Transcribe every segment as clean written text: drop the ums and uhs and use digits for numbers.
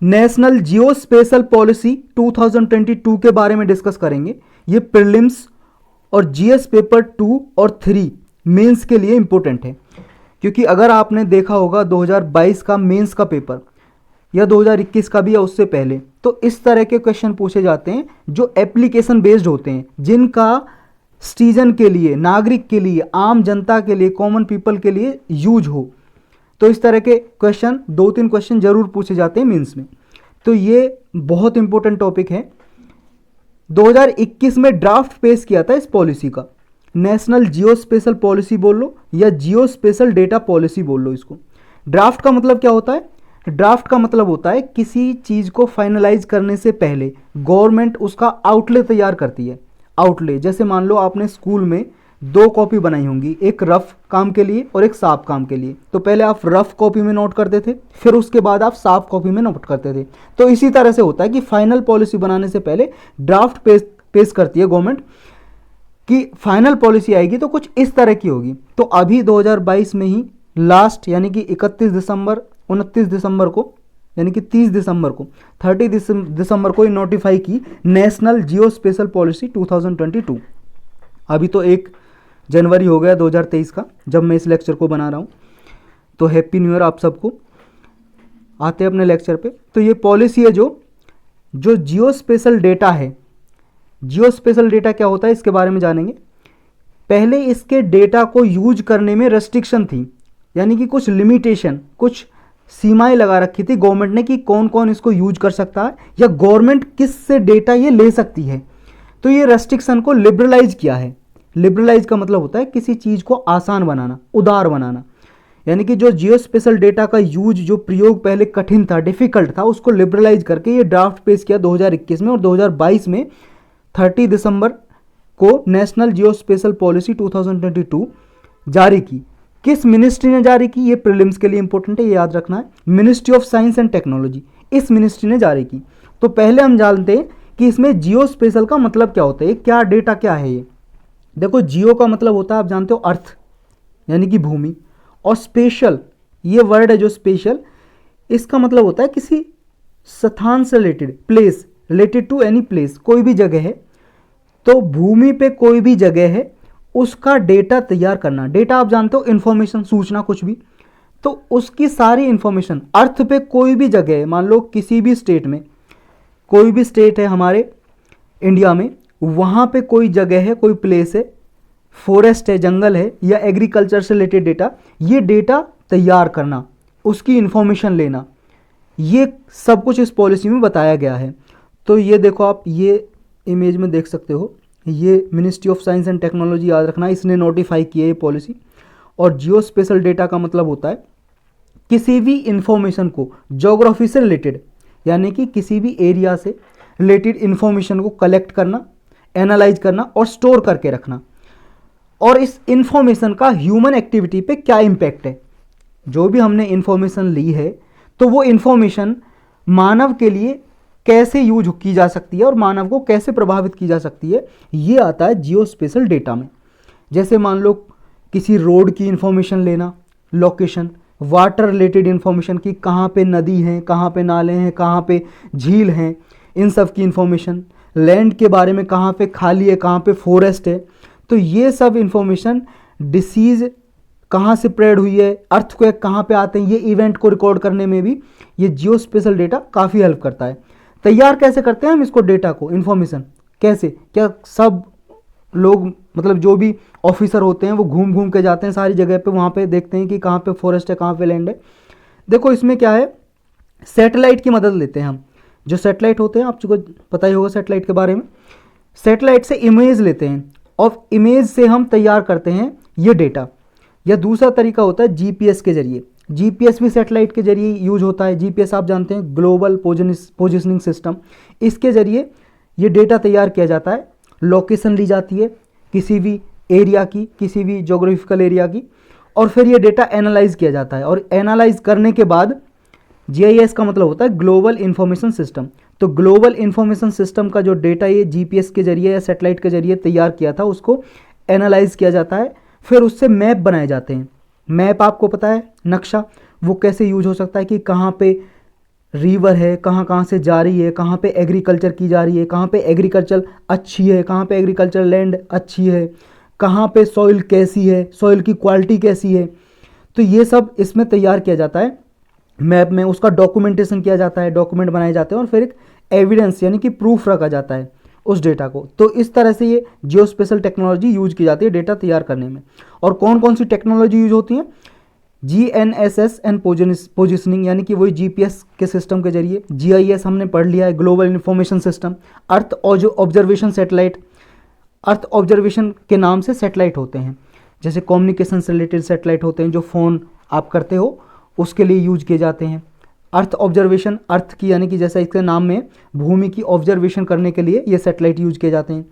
National जियो special policy 2022 के बारे में डिस्कस करेंगे। ये प्रीलिम्स और जीएस पेपर 2 और 3 मेंस के लिए इंपॉर्टेंट है, क्योंकि अगर आपने देखा होगा 2022 का मेंस का पेपर या 2021 का भी या उससे पहले, तो इस तरह के क्वेश्चन पूछे जाते हैं जो एप्लीकेशन बेस्ड होते हैं, जिनका सिटीजन के लिए, नागरिक के लिए, आम जनता के लिए, कॉमन पीपल के लिए यूज हो। तो इस तरह के क्वेश्चन 2-3 क्वेश्चन जरूर पूछे जाते हैं मेंस में। तो ये बहुत इंपॉर्टेंट टॉपिक है। 2021 में ड्राफ्ट पेश किया था इस पॉलिसी का, नेशनल जियो स्पेशल पॉलिसी बोल लो या जियो स्पेशल डेटा पॉलिसी बोल लो इसको। ड्राफ्ट का मतलब क्या होता है? ड्राफ्ट का मतलब होता है किसी चीज़ को फाइनलाइज करने से पहले गवर्नमेंट उसका आउटले तैयार करती है। आउटले जैसे मान लो आपने स्कूल में 2 कॉपी बनाई होंगी, एक रफ काम के लिए और एक साफ काम के लिए। तो पहले आप रफ कॉपी में नोट करते थे, फिर उसके बाद आप साफ कॉपी में नोट करते थे। तो इसी तरह से होता है कि फाइनल पॉलिसी बनाने से पहले ड्राफ्ट पेश करती है गवर्नमेंट कि फाइनल पॉलिसी आएगी तो कुछ इस तरह की होगी। तो अभी 2022 में ही लास्ट यानी कि 29 दिसंबर को यानी कि 30 दिसंबर को नोटिफाई की नेशनल जियो स्पेशल पॉलिसी 2022। अभी तो 1 जनवरी हो गया 2023 का जब मैं इस लेक्चर को बना रहा हूँ। तो हैप्पी न्यू ईयर आप सबको। आते हैं अपने लेक्चर पे। तो ये पॉलिसी है जो जियो स्पेशल डेटा है। जियो स्पेशल डेटा क्या होता है इसके बारे में जानेंगे। पहले इसके डेटा को यूज करने में रेस्ट्रिक्शन थी, यानी कि कुछ लिमिटेशन, कुछ सीमाएं लगा रखी थी गवर्नमेंट ने कि कौन कौन इसको यूज कर सकता है या गवर्नमेंट किस से डेटा ये ले सकती है। तो ये रेस्ट्रिक्शन को लिबरलाइज किया है। लिबरलाइज का मतलब होता है किसी चीज़ को आसान बनाना, उदार बनाना। यानी कि जो जियो स्पेशल डेटा का यूज, जो प्रयोग पहले कठिन था, डिफिकल्ट था, उसको लिबरलाइज करके ये ड्राफ्ट पेश किया 2021 में। और 2022 में 30 दिसंबर को नेशनल जियो स्पेशल पॉलिसी 2022 जारी की। किस मिनिस्ट्री ने जारी की? ये प्रीलिम्स के लिए इंपॉर्टेंट है, ये याद रखना है। Ministry of science and technology, इस मिनिस्ट्री ने जारी की। तो पहले हम जानते हैं कि इसमें जियो स्पेशल का मतलब क्या होता है, क्या डेटा क्या है ये। देखो, जियो का मतलब होता है, आप जानते हो, अर्थ यानी कि भूमि। और स्पेशल, ये वर्ड है जो स्पेशल, इसका मतलब होता है किसी स्थान से related, place, related to any place, कोई भी जगह है। तो भूमि पे कोई भी जगह है उसका डेटा तैयार करना। डेटा आप जानते हो, इंफॉर्मेशन, सूचना, कुछ भी। तो उसकी सारी इंफॉर्मेशन, अर्थ पे कोई भी जगह है, मान लो किसी भी स्टेट में, कोई भी स्टेट है हमारे इंडिया में, वहाँ पे कोई जगह है, कोई प्लेस है, फॉरेस्ट है, जंगल है, या एग्रीकल्चर से रिलेटेड डेटा, ये डेटा तैयार करना, उसकी इंफॉर्मेशन लेना, ये सब कुछ इस पॉलिसी में बताया गया है। तो ये देखो, आप ये इमेज में देख सकते हो, ये ministry of science and technology, याद रखना, इसने नोटिफाई किया ये पॉलिसी। और जियो स्पेशल डेटा का मतलब होता है किसी भी इंफॉर्मेशन को ज्योग्राफी से रिलेटेड, यानी कि किसी भी एरिया से रिलेटेड इंफॉर्मेशन को कलेक्ट करना, एनालाइज करना और स्टोर करके रखना। और इस इंफॉर्मेशन का ह्यूमन एक्टिविटी पे क्या इम्पैक्ट है। जो भी हमने इंफॉर्मेशन ली है, तो वो इंफॉर्मेशन मानव के लिए कैसे यूज की जा सकती है और मानव को कैसे प्रभावित की जा सकती है, ये आता है जियो स्पेशल डेटा में। जैसे मान लो किसी रोड की इंफॉर्मेशन लेना, लोकेशन, वाटर रिलेटेड इंफॉर्मेशन की कहाँ पे नदी है, कहाँ पे नाले हैं, कहाँ पे झील हैं, इन सब की इंफॉर्मेशन, लैंड के बारे में, कहाँ पे खाली है, कहाँ पे फॉरेस्ट है। तो ये सब इंफॉर्मेशन, डिसीज़ कहाँ से स्प्रेड हुई है, अर्थक्वेक कहाँ पे आते हैं, ये इवेंट को रिकॉर्ड करने में भी ये जियो स्पेशल डेटा काफ़ी हेल्प करता है। तैयार कैसे करते हैं हम इसको, डेटा को, इन्फॉर्मेशन कैसे, क्या सब लोग, मतलब जो भी ऑफिसर होते हैं वो घूम घूम के जाते हैं सारी जगह पे, वहाँ पे देखते हैं कि कहाँ पे फॉरेस्ट है, कहाँ पे लैंड है। देखो इसमें क्या है, सैटेलाइट की मदद लेते हैं हम। जो सैटेलाइट होते हैं, आपको पता ही होगा सैटेलाइट के बारे में। सैटेलाइट से इमेज लेते हैं और इमेज से हम तैयार करते हैं ये डेटा। या दूसरा तरीका होता है जीपीएस के जरिए। जीपीएस भी सैटेलाइट के जरिए यूज होता है। जीपीएस आप जानते हैं, ग्लोबल पोजिशनिंग सिस्टम। इसके जरिए ये डेटा तैयार किया जाता है, लोकेशन ली जाती है किसी भी एरिया की, किसी भी जोग्राफिकल एरिया की, और फिर ये डेटा एनालाइज किया जाता है। और एनालाइज करने के बाद जीआईएस का मतलब होता है ग्लोबल इंफॉर्मेशन सिस्टम। तो ग्लोबल इंफॉर्मेशन सिस्टम का जो डेटा ये जीपीएस के जरिए या सैटेलाइट के जरिए तैयार किया था, उसको एनालाइज किया जाता है। फिर उससे मैप बनाए जाते हैं। मैप आपको पता है, नक्शा, वो कैसे यूज हो सकता है कि कहाँ पे रिवर है, कहाँ कहाँ से जा रही है, कहाँ पे एग्रीकल्चर की जा रही है, कहाँ पे एग्रीकल्चर अच्छी है, कहाँ पे एग्रीकल्चर लैंड अच्छी है, कहाँ पे सॉइल कैसी है, सॉइल की क्वालिटी कैसी है। तो ये सब इसमें तैयार किया जाता है मैप में, उसका डॉक्यूमेंटेशन किया जाता है, डॉक्यूमेंट बनाए जाते हैं और फिर एक एविडेंस यानी कि प्रूफ रखा जाता है उस डेटा को। तो इस तरह से ये जियो स्पेशल टेक्नोलॉजी यूज की जाती है डेटा तैयार करने में। और कौन कौन सी टेक्नोलॉजी यूज होती है? GNSS एंड पोजिशनिंग यानी कि वही GPS के सिस्टम के जरिए। GIS हमने पढ़ लिया है, global information system. Earth observation satellite, earth observation के नाम से सैटेलाइट होते हैं, जैसे कम्युनिकेशन से रिलेटेड सैटेलाइट होते हैं जो फ़ोन आप करते हो उसके लिए यूज किए जाते हैं। अर्थ ऑब्जर्वेशन, अर्थ की यानी कि जैसा इसके नाम में भूमि की ऑब्जर्वेशन करने के लिए ये सैटेलाइट यूज किए जाते हैं।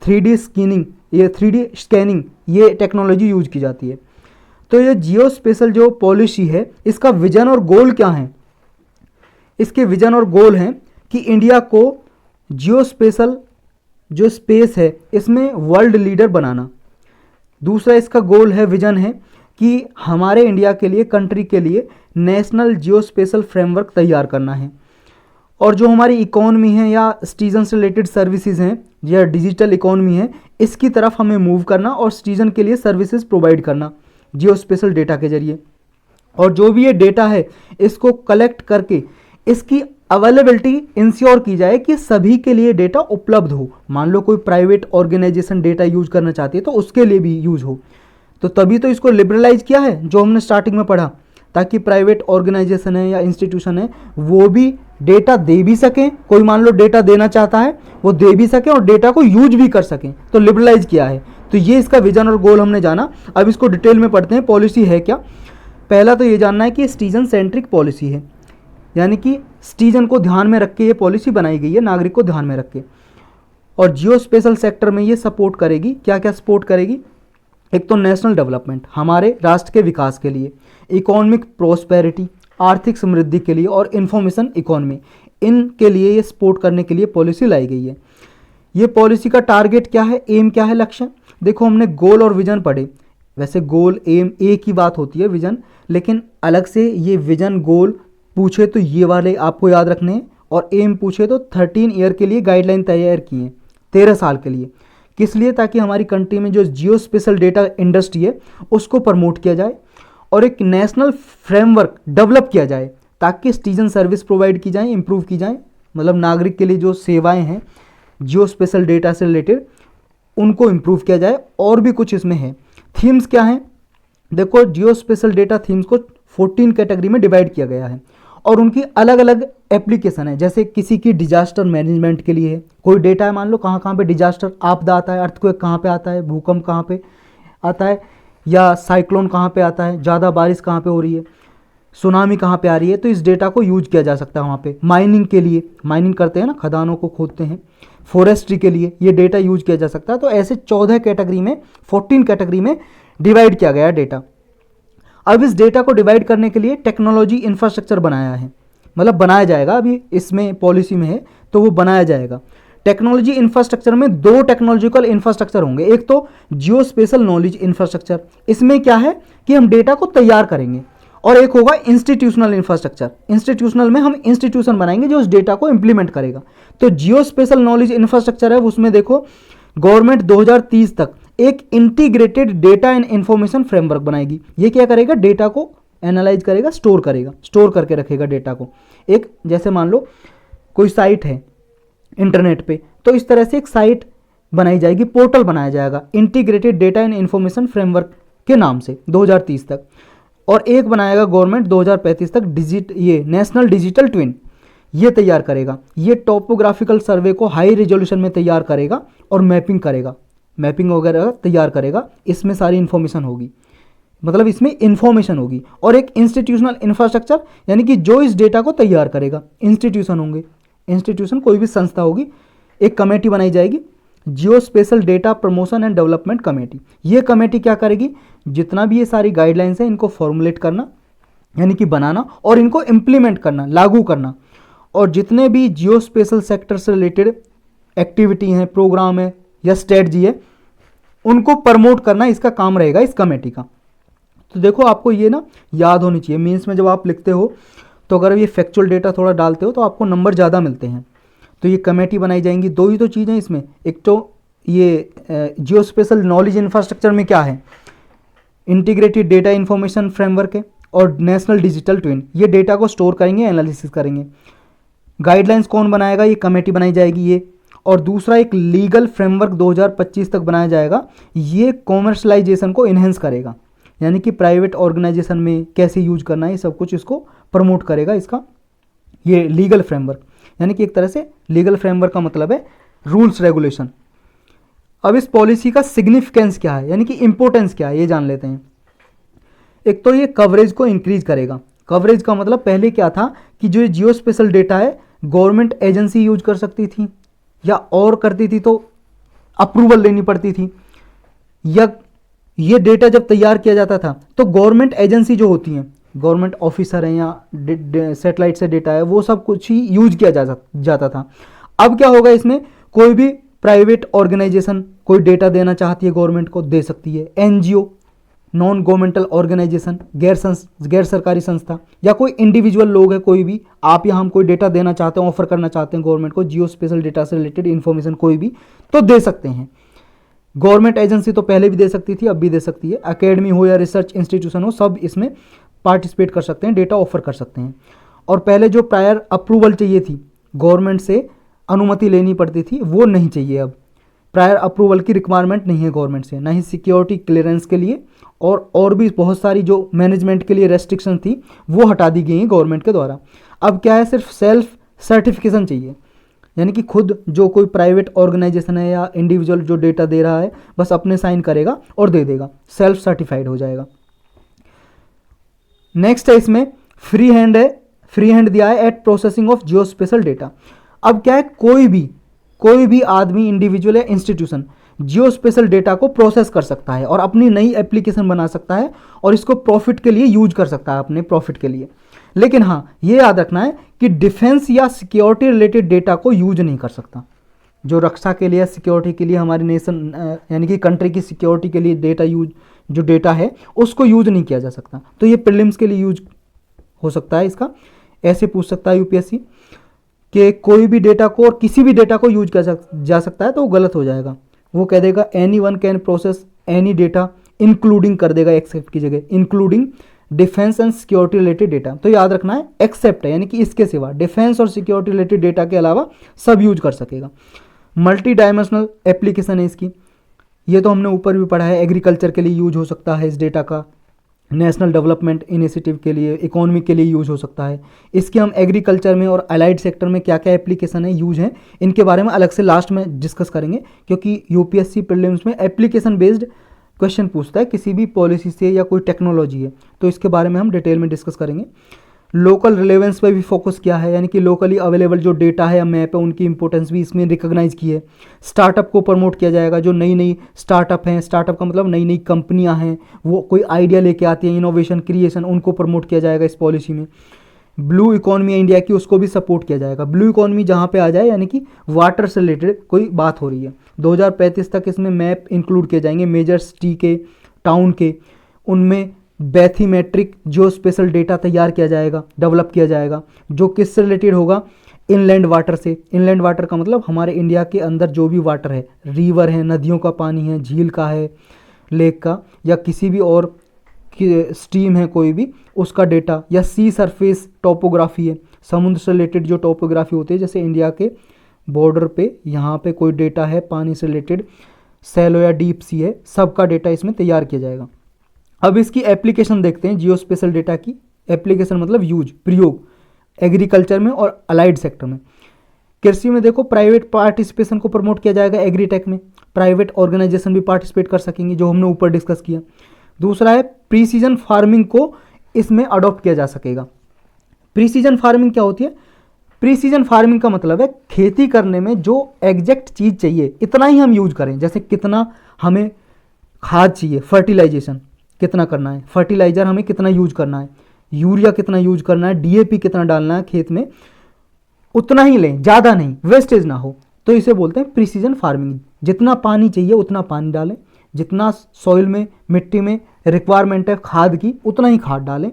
3D स्कैनिंग, ये 3D स्कैनिंग ये टेक्नोलॉजी यूज की जाती है। तो ये जियो स्पेशल जो पॉलिसी है इसका विजन और गोल क्या है? इसके विजन और गोल हैं कि इंडिया को जियो स्पेशल जो स्पेस है इसमें वर्ल्ड लीडर बनाना। दूसरा इसका गोल है, विजन है कि हमारे इंडिया के लिए, कंट्री के लिए नेशनल जियो स्पेशल फ्रेमवर्क तैयार करना है। और जो हमारी इकोनॉमी है या सिटीजन से रिलेटेड सर्विसेज हैं या डिजिटल इकोनॉमी है, इसकी तरफ हमें मूव करना और सिटीजन के लिए सर्विसेज प्रोवाइड करना जियो स्पेशल डेटा के जरिए। और जो भी ये डेटा है इसको कलेक्ट करके इसकी अवेलेबिलिटी इंश्योर की जाए कि सभी के लिए डेटा उपलब्ध हो। मान लो कोई प्राइवेट ऑर्गेनाइजेशन डेटा यूज करना चाहती है तो उसके लिए भी यूज हो। तो तभी तो इसको लिबरलाइज किया है जो हमने स्टार्टिंग में पढ़ा, ताकि प्राइवेट ऑर्गेनाइजेशन है या इंस्टीट्यूशन है वो भी डेटा दे भी सकें। कोई मान लो डेटा देना चाहता है वो दे भी सकें और डेटा को यूज भी कर सकें, तो लिबरलाइज किया है। तो ये इसका विजन और गोल हमने जाना। अब इसको डिटेल में पढ़ते हैं, पॉलिसी है क्या। पहला तो ये जानना है कि सिटीजन सेंट्रिक पॉलिसी है, यानी कि सिटीजन को ध्यान में रख के ये पॉलिसी बनाई गई है, नागरिक को ध्यान में रख के। और जियो स्पेशल सेक्टर में ये सपोर्ट करेगी, क्या क्या सपोर्ट करेगी? एक तो नेशनल डेवलपमेंट, हमारे राष्ट्र के विकास के लिए, इकोनॉमिक प्रोस्पेरिटी, आर्थिक समृद्धि के लिए, और इंफॉर्मेशन इकोनॉमी, इनके लिए ये सपोर्ट करने के लिए पॉलिसी लाई गई है। ये पॉलिसी का टारगेट क्या है, एम क्या है, लक्ष्य? देखो हमने गोल और विजन पढ़े, वैसे गोल एम एक ही बात होती है, विजन, लेकिन अलग से ये विजन गोल पूछे तो ये वाले आपको याद रखने हैं, और एम पूछे तो 13 ईयर के लिए गाइडलाइन तैयार की है, 13 साल के लिए। किस लिए? ताकि हमारी कंट्री में जो जियो स्पेशल डेटा इंडस्ट्री है उसको प्रमोट किया जाए और एक नेशनल फ्रेमवर्क डेवलप किया जाए ताकि सिटीजन सर्विस प्रोवाइड की जाए, इंप्रूव की जाए। मतलब नागरिक के लिए जो सेवाएं हैं जियो स्पेशल डेटा से रिलेटेड उनको इंप्रूव किया जाए। और भी कुछ इसमें है। थीम्स क्या हैं? देखो जियो स्पेशल डेटा थीम्स को 14 कैटेगरी में डिवाइड किया गया है और उनकी अलग अलग एप्लीकेशन है। जैसे किसी की डिजास्टर मैनेजमेंट के लिए है, कोई डेटा है, मान लो कहाँ कहाँ पे डिजास्टर आपदा आता है, अर्थक्वेक कहाँ पे आता है, भूकंप कहाँ पे आता है, या साइक्लोन कहाँ पे आता है, ज़्यादा बारिश कहाँ पे हो रही है, सुनामी कहाँ पे आ रही है, तो इस डेटा को यूज किया जा सकता है वहाँ पे। माइनिंग के लिए, माइनिंग करते हैं ना, खदानों को खोदते हैं, फॉरेस्ट्री के लिए ये डेटा यूज किया जा सकता है। तो ऐसे 14 कैटेगरी में, 14 कैटेगरी में डिवाइड किया गया डेटा। अब इस डेटा को डिवाइड करने के लिए टेक्नोलॉजी इंफ्रास्ट्रक्चर बनाया है, मतलब बनाया जाएगा, अभी इसमें पॉलिसी में है तो वो बनाया जाएगा। टेक्नोलॉजी इंफ्रास्ट्रक्चर में 2 टेक्नोलॉजिकल इंफ्रास्ट्रक्चर होंगे। एक तो जियो स्पेशल नॉलेज इंफ्रास्ट्रक्चर, इसमें क्या है कि हम डेटा को तैयार करेंगे, और एक होगा इंस्टीट्यूशनल इंफ्रास्ट्रक्चर। इंस्टीट्यूशनल में हम इंस्टीट्यूशन बनाएंगे जो उस डेटा को इंप्लीमेंट करेगा। तो जियो स्पेशल नॉलेज इंफ्रास्ट्रक्चर है, उसमें देखो गवर्नमेंट 2030 तक एक integrated data and information framework बनाएगी। ये क्या करेगा? डेटा को एनालाइज करेगा, स्टोर करेगा, स्टोर करके रखेगा डेटा को। एक जैसे मान लो कोई साइट है इंटरनेट पे, तो इस तरह से एक साइट बनाई जाएगी, पोर्टल बनाया जाएगा integrated data and information framework के नाम से 2030 तक। और एक बनाएगा गवर्नमेंट 2035 तक ये नेशनल डिजिटल ट्विन, ये तैयार करेगा। ये टॉपोग्राफिकल सर्वे को हाई रेजोल्यूशन में तैयार करेगा और मैपिंग करेगा, मैपिंग वगैरह तैयार करेगा। इसमें सारी इन्फॉर्मेशन होगी, मतलब इसमें इन्फॉर्मेशन होगी। और एक इंस्टीट्यूशनल इंफ्रास्ट्रक्चर, यानी कि जो इस डेटा को तैयार करेगा, इंस्टीट्यूशन होंगे, इंस्टीट्यूशन कोई भी संस्था होगी, एक कमेटी बनाई जाएगी, geospatial data promotion and development committee. ये कमेटी क्या करेगी? जितना भी ये सारी गाइडलाइंस है इनको फॉर्मुलेट करना, यानी कि बनाना, और इनको इम्प्लीमेंट करना, लागू करना। और जितने भी जियो स्पेशल सेक्टर से रिलेटेड एक्टिविटी हैं, प्रोग्राम है या स्ट्रेटजी है, उनको प्रमोट करना इसका काम रहेगा इस कमेटी का। तो देखो आपको ये ना याद होनी चाहिए, मीन्स में जब आप लिखते हो तो अगर ये फैक्चुअल डेटा थोड़ा डालते हो तो आपको नंबर ज़्यादा मिलते हैं। तो ये कमेटी बनाई जाएंगी। दो ही तो चीज़ें इसमें, एक तो ये जियो स्पेशल नॉलेज इंफ्रास्ट्रक्चर में क्या है, इंटीग्रेटेड डेटा इंफॉर्मेशन फ्रेमवर्क है, और नेशनल डिजिटल ट्विन, ये डेटा को स्टोर करेंगे, एनालिसिस करेंगे। गाइडलाइंस कौन बनाएगा, ये कमेटी बनाई जाएगी ये। और दूसरा एक लीगल फ्रेमवर्क 2025 तक बनाया जाएगा, ये कॉमर्शलाइजेशन को इन्हेंस करेगा, यानी कि प्राइवेट ऑर्गेनाइजेशन में कैसे यूज करना है, ये सब कुछ इसको प्रमोट करेगा इसका ये लीगल फ्रेमवर्क। यानी कि एक तरह से लीगल फ्रेमवर्क का मतलब है रूल्स रेगुलेशन। अब इस पॉलिसी का सिग्निफिकेंस क्या है, यानी कि इंपॉर्टेंस क्या है, ये जान लेते हैं। एक तो ये कवरेज को इंक्रीज करेगा। कवरेज का मतलब पहले क्या था कि जो जियो स्पेशल डेटा है गवर्नमेंट एजेंसी यूज कर सकती थी, या और करती थी तो अप्रूवल लेनी पड़ती थी, या ये डेटा जब तैयार किया जाता था तो गवर्नमेंट एजेंसी जो होती हैं, गवर्नमेंट ऑफिसर हैं या सैटेलाइट से डेटा है, वो सब कुछ ही यूज किया जाता था। अब क्या होगा इसमें, कोई भी प्राइवेट ऑर्गेनाइजेशन कोई डेटा देना चाहती है गवर्नमेंट को, दे सकती है। एनजीओ, नॉन गवर्नमेंटल ऑर्गेनाइजेशन, गैर सरकारी संस्था, या कोई इंडिविजुअल लोग है कोई भी, आप या हम कोई डेटा देना चाहते हैं, ऑफर करना चाहते हैं गवर्नमेंट को, जियो स्पेशल डेटा से रिलेटेड इन्फॉर्मेशन कोई भी, तो दे सकते हैं। गवर्नमेंट एजेंसी तो पहले भी दे सकती थी, अब भी दे सकती है। एकेडमी हो या रिसर्च इंस्टीट्यूशन हो, सब इसमें पार्टिसिपेट कर सकते हैं, डेटा ऑफर कर सकते हैं। और पहले जो प्रायर अप्रूवल चाहिए थी, गवर्नमेंट से अनुमति लेनी पड़ती थी, वो नहीं चाहिए अब। प्रायर अप्रूवल की रिक्वायरमेंट नहीं है गवर्नमेंट से, ना ही सिक्योरिटी क्लियरेंस के लिए, और भी बहुत सारी जो मैनेजमेंट के लिए रेस्ट्रिक्शन थी वो हटा दी गई हैं गवर्नमेंट के द्वारा। अब क्या है, सिर्फ सेल्फ सर्टिफिकेशन चाहिए, यानी कि खुद जो कोई प्राइवेट ऑर्गेनाइजेशन है या इंडिविजुअल जो डेटा दे रहा है बस अपने साइन करेगा और दे देगा, सेल्फ सर्टिफाइड हो जाएगा। नेक्स्ट है इसमें फ्री हैंड है, फ्री हैंड दिया है at processing of geospatial data. अब क्या है, कोई भी आदमी, इंडिविजुअल या इंस्टीट्यूशन जियो स्पेशल डेटा को प्रोसेस कर सकता है और अपनी नई एप्लीकेशन बना सकता है और इसको प्रॉफिट के लिए यूज कर सकता है, अपने प्रॉफिट के लिए। लेकिन हाँ, ये याद रखना है कि डिफेंस या सिक्योरिटी रिलेटेड डेटा को यूज नहीं कर सकता। जो रक्षा के लिए, सिक्योरिटी के लिए, हमारी नेशन यानी कि कंट्री की सिक्योरिटी के लिए डेटा यूज, जो डेटा है उसको यूज नहीं किया जा सकता। तो ये प्रीलिम्स के लिए यूज हो सकता है इसका, ऐसे पूछ सकता है यूपीएससी कि कोई भी डेटा को और किसी भी डेटा को यूज कर जा सकता है, तो वो गलत हो जाएगा। वो कह देगा any one can process any data, including कर देगा एक्सेप्ट की जगह, including defence and security related data. तो याद रखना है एक्सेप्ट है, यानी कि इसके सिवा, डिफेंस और सिक्योरिटी रिलेटेड डेटा के अलावा सब यूज कर सकेगा। मल्टी डायमेंशनल एप्लीकेशन है इसकी, ये तो हमने ऊपर भी पढ़ा है। एग्रीकल्चर के लिए यूज हो सकता है इस डेटा का, नेशनल डेवलपमेंट इनिशिएटिव के लिए, इकोनॉमी के लिए यूज हो सकता है। इसके हम एग्रीकल्चर में और अलाइड सेक्टर में क्या क्या एप्लीकेशन है, यूज हैं, इनके बारे में अलग से लास्ट में डिस्कस करेंगे, क्योंकि यूपीएससी प्रीलिम्स में एप्लीकेशन बेस्ड क्वेश्चन पूछता है किसी भी पॉलिसी से या कोई टेक्नोलॉजी है, तो इसके बारे में हम डिटेल में डिस्कस करेंगे। लोकल रिलेवेंस पे भी फोकस किया है, यानी कि लोकली अवेलेबल जो डेटा है या मैप है उनकी इंपॉर्टेंस भी इसमें रिकॉग्नाइज की है। स्टार्टअप को प्रमोट किया जाएगा, जो नई नई स्टार्टअप हैं, स्टार्टअप का मतलब नई नई कंपनियां हैं, वो कोई आइडिया लेके आती हैं, इनोवेशन क्रिएशन, उनको प्रमोट किया जाएगा इस पॉलिसी में। ब्लू इकोनॉमी है इंडिया की, उसको भी सपोर्ट किया जाएगा। ब्लू इकोनॉमी जहाँ पे आ जाए, यानी कि वाटर से रिलेटेड कोई बात हो रही है। 2035 तक इसमें मैप इंक्लूड किए जाएंगे मेजर सिटी के, टाउन के, उनमें बैथीमेट्रिक जो स्पेशल डेटा तैयार किया जाएगा, डेवलप किया जाएगा, जो किससे रिलेटेड होगा, इनलैंड वाटर से। इनलैंड वाटर का मतलब हमारे इंडिया के अंदर जो भी वाटर है, रिवर है, नदियों का पानी है, झील का है, लेक का, या किसी भी और स्ट्रीम है कोई भी, उसका डेटा, या सी सरफेस टोपोग्राफी है, समुद्र से रिलेटेड जो टोपोग्राफी होती है, जैसे इंडिया के बॉर्डर पे यहाँ पे कोई डेटा है पानी से रिलेटेड, सैलो या डीप सी है, सबका डेटा इसमें तैयार किया जाएगा। अब इसकी एप्लीकेशन देखते हैं, जियो स्पेशल डेटा की एप्लीकेशन मतलब यूज, प्रयोग, एग्रीकल्चर में और अलाइड सेक्टर में। कृषि में देखो प्राइवेट पार्टिसिपेशन को प्रमोट किया जाएगा, एग्रीटेक में प्राइवेट ऑर्गेनाइजेशन भी पार्टिसिपेट कर सकेंगे, जो हमने ऊपर डिस्कस किया। दूसरा है प्रीसीजन फार्मिंग को इसमें अडॉप्ट किया जा सकेगा। प्रीसीजन फार्मिंग क्या होती है? प्रीसीजन फार्मिंग का मतलब है खेती करने में जो एग्जैक्ट चीज़ चाहिए इतना ही हम यूज करें। जैसे कितना हमें खाद चाहिए, फर्टिलाइजेशन कितना करना है, फर्टिलाइजर हमें कितना यूज करना है, यूरिया कितना यूज करना है, डीएपी कितना डालना है खेत में, उतना ही लें, ज़्यादा नहीं, वेस्टेज ना हो। तो इसे बोलते हैं प्रीसीजन फार्मिंग। जितना पानी चाहिए उतना पानी डालें, जितना सॉइल में, मिट्टी में रिक्वायरमेंट है खाद की, उतना ही खाद डालें,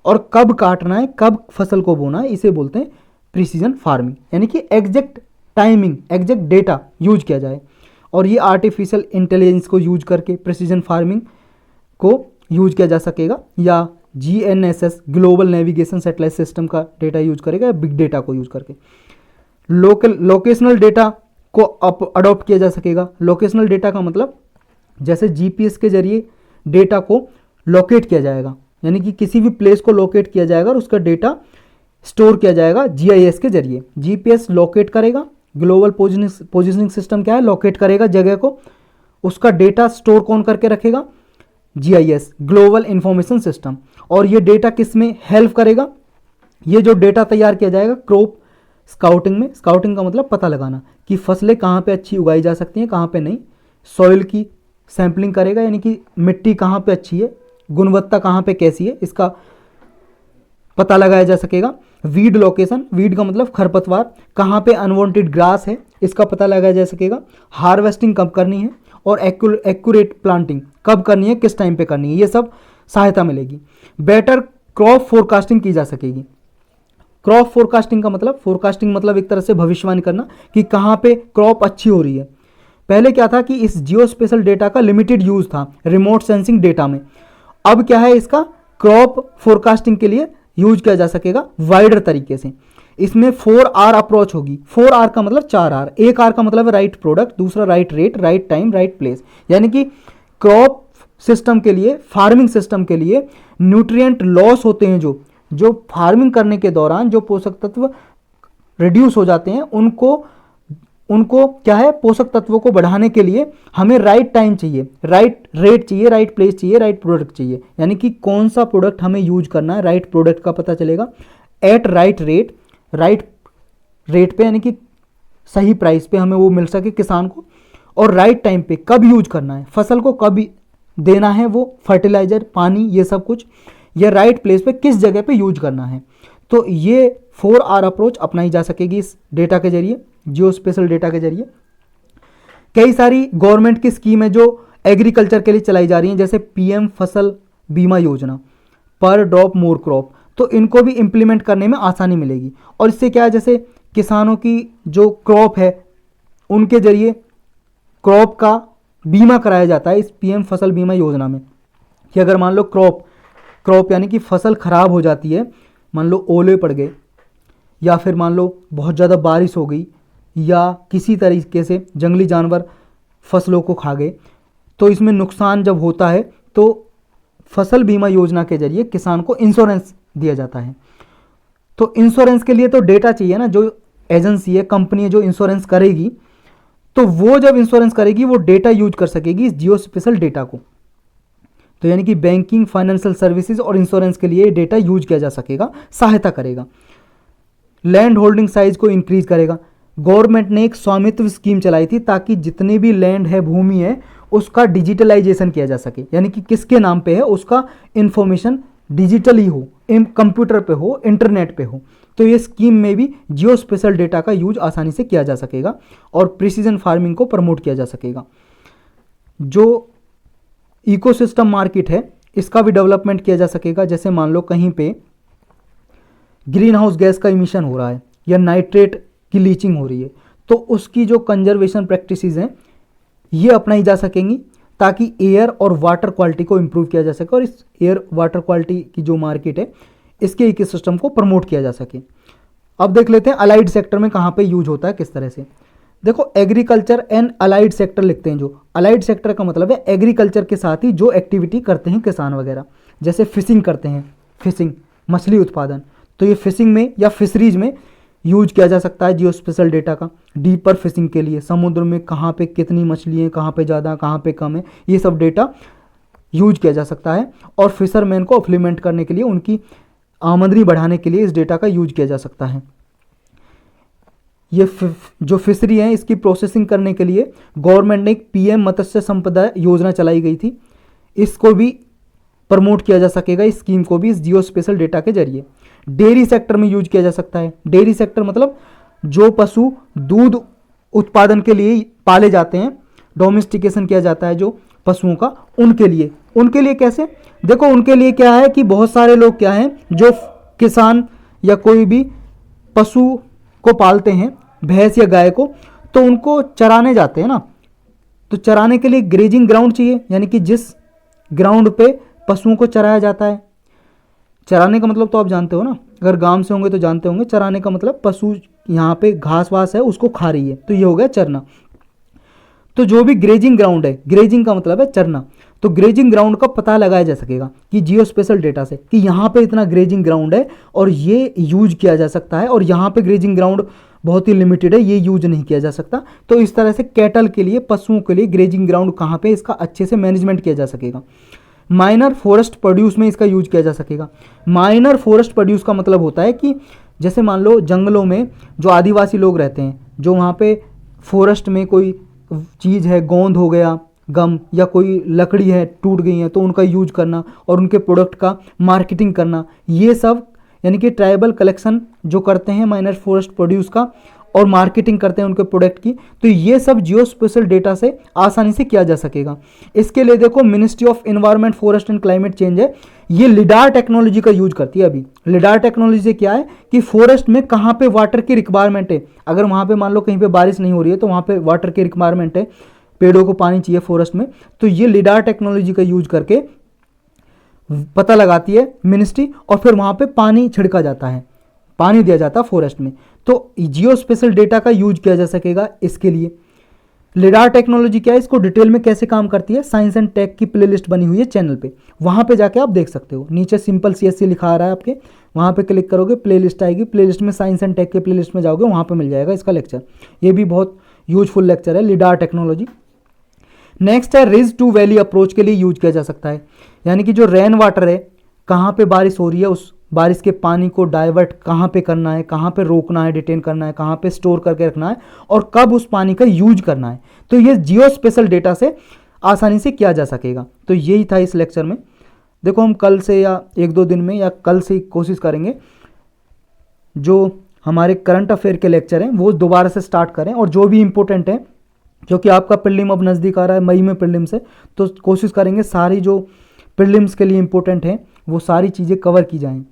और कब काटना है, कब फसल को बोना है, इसे बोलते हैं प्रिसीजन फार्मिंग, यानी कि exact timing, exact data use किया जाए। और ये आर्टिफिशियल इंटेलिजेंस को यूज करके प्रिसीजन फार्मिंग को यूज किया जा सकेगा, या GNSS global navigation satellite system का डेटा यूज करेगा, या बिग डेटा को यूज करके लोकेशनल डेटा को अडॉप्ट किया जा सकेगा। लोकेशनल डेटा का मतलब जैसे GPS के जरिए डेटा को लोकेट किया जाएगा, यानी कि किसी भी प्लेस को लोकेट किया जाएगा और उसका डेटा स्टोर किया जाएगा GIS के जरिए। GPS लोकेट करेगा, ग्लोबल पोजिशनिंग सिस्टम क्या है, लोकेट करेगा जगह को, उसका डेटा स्टोर कौन करके रखेगा, GIS ग्लोबल इंफॉर्मेशन सिस्टम। और ये डेटा किस में हेल्प करेगा, ये जो डेटा तैयार किया जाएगा क्रॉप स्काउटिंग में। स्काउटिंग का मतलब पता लगाना कि फसलें कहाँ पे अच्छी उगाई जा सकती हैं, कहाँ पे नहीं। सॉइल की सैंपलिंग करेगा, यानी कि मिट्टी कहाँ पे अच्छी है, गुणवत्ता कहाँ पे कैसी है, इसका पता लगाया जा सकेगा। वीड लोकेशन, वीड का मतलब खरपतवार, कहाँ पे अनवांटेड ग्रास है, इसका पता लगाया जा सकेगा। हार्वेस्टिंग कब करनी है और एक्यूरेट प्लांटिंग कब करनी है, किस टाइम पे करनी है, ये सब सहायता मिलेगी। बेटर क्रॉप फोरकास्टिंग की जा सकेगी। क्रॉप फोरकास्टिंग का मतलब, फोरकास्टिंग मतलब एक तरह से भविष्यवाणी करना कि कहाँ पे क्रॉप अच्छी हो रही है। पहले क्या था कि इस जियो स्पेशल डेटा का लिमिटेड यूज था रिमोट सेंसिंग डेटा में, अब क्या है इसका क्रॉप फोरकास्टिंग के लिए यूज किया जा सकेगा वाइडर तरीके से। इसमें 4R अप्रोच होगी। 4R का मतलब 4R, एक R का मतलब है राइट प्रोडक्ट, दूसरा right rate, right time, right place. यानी कि क्रॉप सिस्टम के लिए, फार्मिंग सिस्टम के लिए न्यूट्रिएंट लॉस होते हैं, जो फार्मिंग करने के दौरान जो पोषक तत्व रिड्यूस हो जाते हैं, उनको क्या है, पोषक तत्वों को बढ़ाने के लिए हमें राइट टाइम चाहिए, राइट रेट चाहिए, राइट प्लेस चाहिए, राइट प्रोडक्ट चाहिए। यानी कि कौन सा प्रोडक्ट हमें यूज करना है, राइट प्रोडक्ट का पता चलेगा at right rate, right rate पे, यानी कि सही प्राइस पे हमें वो मिल सके किसान को, और राइट टाइम पे कब यूज करना है, फसल को कब देना है वो फर्टिलाइजर, पानी, ये सब कुछ, या राइट प्लेस पे किस जगह पे यूज करना है। तो ये 4R अप्रोच अपनाई जा सकेगी इस डेटा के जरिए, जियो स्पेशल डेटा के जरिए। कई सारी गवर्नमेंट की स्कीम है जो एग्रीकल्चर के लिए चलाई जा रही हैं, जैसे PM फसल बीमा योजना, पर ड्रॉप मोर क्रॉप, तो इनको भी इम्प्लीमेंट करने में आसानी मिलेगी। और इससे क्या है, जैसे किसानों की जो क्रॉप है उनके जरिए क्रॉप का बीमा कराया जाता है इस PM फसल बीमा योजना में, कि अगर मान लो क्रॉप यानी कि फसल खराब हो जाती है, मान लो ओले पड़ गए, या फिर मान लो बहुत ज़्यादा बारिश हो गई, या किसी तरीके से जंगली जानवर फसलों को खा गए, तो इसमें नुकसान जब होता है तो फसल बीमा योजना के जरिए किसान को इंश्योरेंस दिया जाता है। तो इंश्योरेंस के लिए तो डेटा चाहिए ना, जो एजेंसी है, कंपनी है जो इंश्योरेंस करेगी, तो वो जब इंश्योरेंस करेगी वो डेटा यूज कर सकेगी इस जियो स्पेशल डेटा को। तो यानी कि बैंकिंग, फाइनेंशियल सर्विसेज और इंश्योरेंस के लिए डेटा यूज किया जा सकेगा, सहायता करेगा। लैंड होल्डिंग साइज को इंक्रीज करेगा। गवर्नमेंट ने एक स्वामित्व स्कीम चलाई थी ताकि जितने भी लैंड है, भूमि है, उसका डिजिटलाइजेशन किया जा सके, यानी कि किसके नाम पे है उसका इंफॉर्मेशन डिजिटली हो, कंप्यूटर पे हो, इंटरनेट पे हो। तो ये स्कीम में भी जियो स्पेशल डेटा का यूज आसानी से किया जा सकेगा और प्रिसीजन फार्मिंग को प्रमोट किया जा सकेगा। जो इकोसिस्टम मार्केट है इसका भी डेवलपमेंट किया जा सकेगा। जैसे मान लो कहीं पे ग्रीन हाउस गैस का इमिशन हो रहा है या नाइट्रेट की लीचिंग हो रही है, तो उसकी जो कंजर्वेशन प्रैक्टिसेस हैं ये अपनाई जा सकेंगी ताकि एयर और वाटर क्वालिटी को इम्प्रूव किया जा सके और इस एयर वाटर क्वालिटी की जो मार्केट है इसके इकोसिस्टम को प्रमोट किया जा सके। अब देख लेते हैं अलाइड सेक्टर में कहाँ पे यूज होता है, किस तरह से। देखो एग्रीकल्चर एंड अलाइड सेक्टर लिखते हैं, जो अलाइड सेक्टर का मतलब है एग्रीकल्चर के साथ ही जो एक्टिविटी करते हैं किसान वगैरह, जैसे फिशिंग करते हैं, फिशिंग मछली उत्पादन, तो ये फिशिंग में या फिशरीज में यूज किया जा सकता है जियो स्पेशल डेटा का। डीपर फिशिंग के लिए समुद्र में कहाँ पे कितनी मछली है, कहाँ पे ज़्यादा कहाँ पे कम है, ये सब डेटा यूज किया जा सकता है। और फिशरमैन को अफ्लीमेंट करने के लिए, उनकी आमदनी बढ़ाने के लिए इस डेटा का यूज किया जा सकता है। ये जो फिशरी है इसकी प्रोसेसिंग करने के लिए गवर्नमेंट ने एक PM मत्स्य संपदा योजना चलाई गई थी, इसको भी प्रमोट किया जा सकेगा, इस स्कीम को भी इस जियो स्पेशल डेटा के जरिए। डेयरी सेक्टर में यूज किया जा सकता है। डेयरी सेक्टर मतलब जो पशु दूध उत्पादन के लिए पाले जाते हैं, डोमेस्टिकेशन किया जाता है, जो पशुओं का, उनके लिए कैसे? देखो उनके लिए क्या है कि बहुत सारे लोग क्या हैं जो किसान या कोई भी पशु को पालते हैं, भैंस या गाय को, तो उनको चराने जाते हैं ना, तो चराने के लिए ग्रेजिंग ग्राउंड चाहिए, यानी कि जिस ग्राउंड पे पशुओं को चराया जाता है। चराने का मतलब तो आप जानते हो ना, अगर गांव से होंगे तो जानते होंगे, चराने का मतलब पशु यहाँ पे घास वास है उसको खा रही है, तो ये हो गया चरना। तो जो भी ग्रेजिंग ग्राउंड है, ग्रेजिंग का मतलब है चरना, तो ग्रेजिंग ग्राउंड का पता लगाया जा सकेगा कि जियो स्पेशल डेटा से कि यहाँ पे इतना ग्रेजिंग ग्राउंड है और ये यूज किया जा सकता है, और यहाँ पे ग्रेजिंग ग्राउंड बहुत ही लिमिटेड है, ये यूज नहीं किया जा सकता। तो इस तरह से कैटल के लिए, पशुओं के लिए ग्रेजिंग ग्राउंड कहाँ पे, इसका अच्छे से मैनेजमेंट किया जा सकेगा। माइनर फॉरेस्ट प्रोड्यूस में इसका यूज किया जा सकेगा। माइनर फॉरेस्ट प्रोड्यूस का मतलब होता है कि जैसे मान लो जंगलों में जो आदिवासी लोग रहते हैं, जो वहाँ पे फॉरेस्ट में कोई चीज़ है, गोंद हो गया, गम, या कोई लकड़ी है टूट गई है, तो उनका यूज करना और उनके प्रोडक्ट का मार्केटिंग करना, ये सब यानी कि ट्राइबल कलेक्शन जो करते हैं माइनर फॉरेस्ट प्रोड्यूस का और मार्केटिंग करते हैं उनके प्रोडक्ट की, तो ये सब जियो स्पेशल डेटा से आसानी से किया जा सकेगा। इसके लिए देखो ministry of environment, forest and climate change है, ये लिडार टेक्नोलॉजी का यूज करती है। अभी लिडार टेक्नोलॉजी से क्या है कि फॉरेस्ट में कहाँ पे वाटर की रिक्वायरमेंट है, अगर वहाँ पे मान लो कहीं पे बारिश नहीं हो रही है तो वहाँ पे वाटर की रिक्वायरमेंट है, पेड़ों को पानी चाहिए फॉरेस्ट में, तो ये लिडार टेक्नोलॉजी का यूज करके पता लगाती है मिनिस्ट्री, और फिर वहाँ पे पानी छिड़का जाता है, पानी दिया जाता है फॉरेस्ट में। तो जियो स्पेशल डेटा का यूज किया जा सकेगा इसके लिए। लिडार टेक्नोलॉजी क्या है, इसको डिटेल में कैसे काम करती है, साइंस एंड टेक की प्लेलिस्ट बनी हुई है चैनल पे, वहाँ पे जाके आप देख सकते हो। नीचे सिंपल CSC लिखा आ रहा है आपके, वहाँ पे क्लिक करोगे प्लेलिस्ट आएगी, प्लेलिस्ट में साइंस एंड टेक के प्लेलिस्ट में जाओगे, वहाँ पे मिल जाएगा इसका लेक्चर। ये भी बहुत यूजफुल लेक्चर है, लिडार टेक्नोलॉजी। नेक्स्ट है रिज टू वैली अप्रोच के लिए यूज किया जा सकता है, यानी कि जो रेन वाटर है, कहाँ पे बारिश हो रही है, उस बारिश के पानी को डाइवर्ट कहाँ पे करना है, कहाँ पे रोकना है, डिटेन करना है, कहाँ पे स्टोर करके रखना है, और कब उस पानी का यूज करना है, तो ये जियो स्पेशल डेटा से आसानी से किया जा सकेगा। तो यही था इस लेक्चर में। देखो हम कल से या 1-2 दिन में या कल से कोशिश करेंगे जो हमारे करंट अफेयर के लेक्चर हैं वो दोबारा से स्टार्ट करें, और जो भी इंपॉर्टेंट है, क्योंकि आपका प्रीलिम अब नज़दीक आ रहा है, मई में प्रीलिम से, तो कोशिश करेंगे सारी जो प्रीलिम्स के लिए इंपॉर्टेंट हैं वो सारी चीज़ें कवर की जाएं।